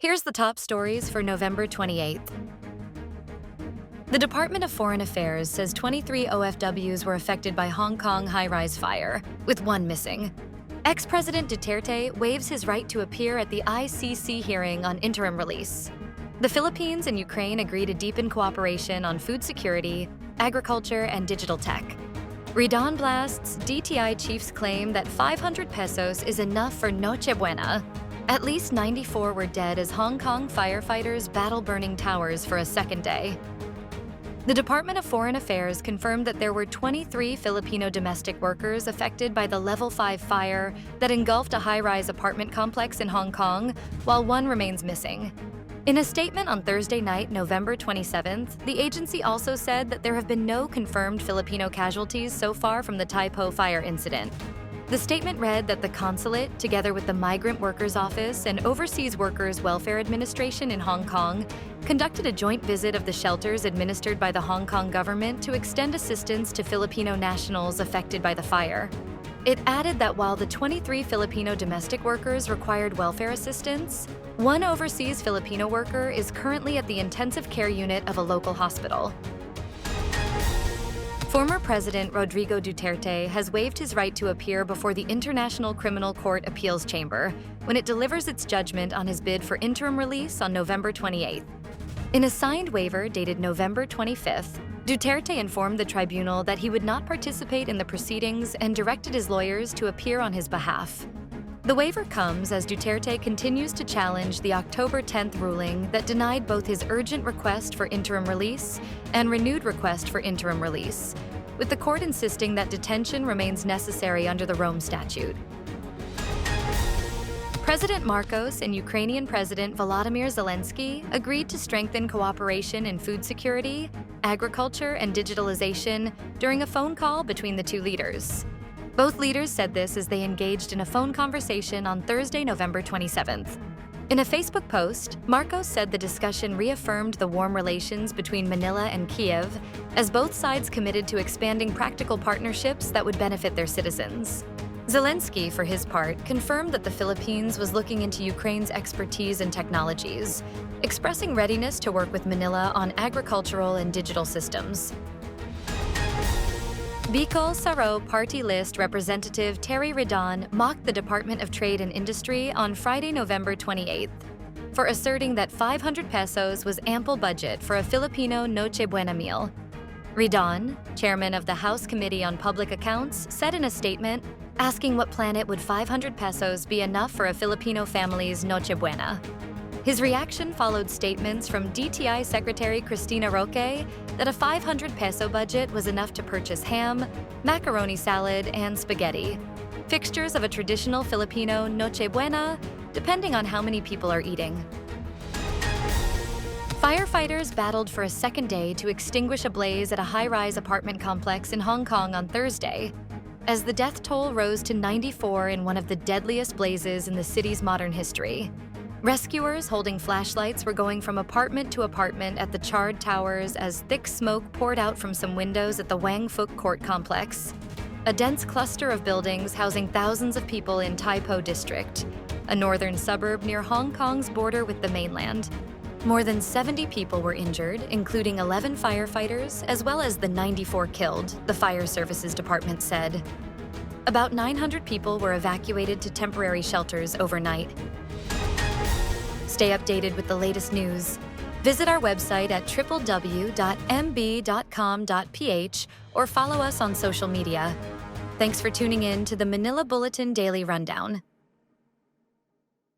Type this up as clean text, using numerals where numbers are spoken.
Here's the top stories for November 28th. The Department of Foreign Affairs says 23 OFWs were affected by Hong Kong high-rise fire, with one missing. Ex-President Duterte waives his right to appear at the ICC hearing on interim release. The Philippines and Ukraine agree to deepen cooperation on food security, agriculture, and digital tech. Ridon blasts DTI chiefs claim that 500 pesos is enough for Noche Buena. At least 94 were dead as Hong Kong firefighters battle burning towers for a second day. The Department of Foreign Affairs confirmed that there were 23 Filipino domestic workers affected by the Level 5 fire that engulfed a high-rise apartment complex in Hong Kong, while one remains missing. In a statement on Thursday night, November 27th, the agency also said that there have been no confirmed Filipino casualties so far from the Tai Po fire incident. The statement read that the consulate, together with the Migrant Workers Office and Overseas Workers Welfare Administration in Hong Kong, conducted a joint visit of the shelters administered by the Hong Kong government to extend assistance to Filipino nationals affected by the fire. It added that while the 23 Filipino domestic workers required welfare assistance, one overseas Filipino worker is currently at the intensive care unit of a local hospital. Former President Rodrigo Duterte has waived his right to appear before the International Criminal Court Appeals Chamber when it delivers its judgment on his bid for interim release on November 28th. In a signed waiver dated November 25th, Duterte informed the tribunal that he would not participate in the proceedings and directed his lawyers to appear on his behalf. The waiver comes as Duterte continues to challenge the October 10th ruling that denied both his urgent request for interim release and renewed request for interim release, with the court insisting that detention remains necessary under the Rome Statute. President Marcos and Ukrainian President Volodymyr Zelensky agreed to strengthen cooperation in food security, agriculture, and digitalization during a phone call between the two leaders. Both leaders said this as they engaged in a phone conversation on Thursday, November 27th. In a Facebook post, Marcos said the discussion reaffirmed the warm relations between Manila and Kiev, as both sides committed to expanding practical partnerships that would benefit their citizens. Zelensky, for his part, confirmed that the Philippines was looking into Ukraine's expertise and technologies, expressing readiness to work with Manila on agricultural and digital systems. Bicol Saro Party List Representative Terry Ridon mocked the Department of Trade and Industry on Friday, November 28th, for asserting that 500 pesos was ample budget for a Filipino Noche Buena meal. Ridon, chairman of the House Committee on Public Accounts, said in a statement, asking what planet would 500 pesos be enough for a Filipino family's Noche Buena. His reaction followed statements from DTI Secretary Cristina Roque that a 500 peso budget was enough to purchase ham, macaroni salad, and spaghetti, fixtures of a traditional Filipino Noche Buena, depending on how many people are eating. Firefighters battled for a second day to extinguish a blaze at a high-rise apartment complex in Hong Kong on Thursday, as the death toll rose to 94 in one of the deadliest blazes in the city's modern history. Rescuers holding flashlights were going from apartment to apartment at the charred towers as thick smoke poured out from some windows at the Wang Fuk Court complex, a dense cluster of buildings housing thousands of people in Tai Po District, a northern suburb near Hong Kong's border with the mainland. More than 70 people were injured, including 11 firefighters, as well as the 94 killed, the Fire Services Department said. About 900 people were evacuated to temporary shelters overnight. Stay updated with the latest news. Visit our website at www.mb.com.ph or follow us on social media. Thanks for tuning in to the Manila Bulletin Daily Rundown.